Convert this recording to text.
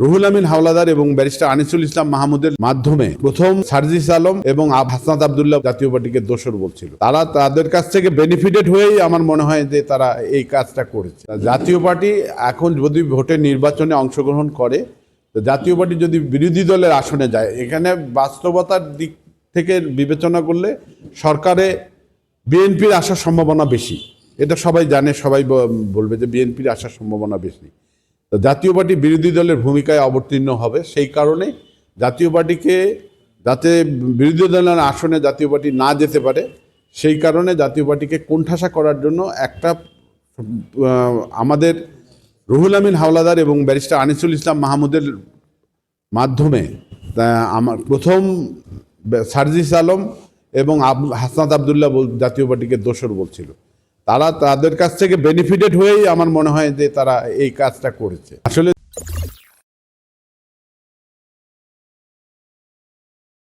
রুহুল আমিন হাওলাদার এবং ব্যারিস্টার আনিসুল ইসলাম মাহমুদের মাধ্যমে প্রথম সার্জিস আলম এবং হাসনাত আব্দুল্লাহ জাতীয় পার্টিকে দোষর বলছিল। তারা তাদের কাছ থেকে বেনিফিটেড হয়েই আমার মনে হয় যে তারা এই কাজটা করেছে। জাতীয় পার্টি এখন যদি ভোটের নির্বাচনে অংশগ্রহণ করে, জাতীয় পার্টি যদি বিরোধী দলের আসনে যায়, এখানে বাস্তবতার দিক থেকে বিবেচনা করলে সরকারে বিএনপির আসার সম্ভাবনা বেশি। এটা সবাই জানে, সবাই বলবে যে বিএনপির আসার সম্ভাবনা বেশি। তো জাতীয় পার্টি বিরোধী দলের ভূমিকায় অবতীর্ণ হবে। সেই কারণে জাতীয় পার্টিকে, যাতে বিরোধী দলের আসনে জাতীয় পার্টি না যেতে পারে, সেই কারণে জাতীয় পার্টিকে কোণঠাসা করার জন্য একটা আমাদের রুহুল আমিন হাওলাদার এবং ব্যারিস্টার আনিসুল ইসলাম মাহমুদের মাধ্যমে আমার প্রথম সার্জিস আলম এবং হাসনাত আব্দুল্লাহ জাতীয় পার্টিকে দোষর বলছিল। তারা তাদের কাছ থেকে বেনিফিটেড হয়েই আমার মনে হয় যে তারা এই কাজটা করেছে। আসলে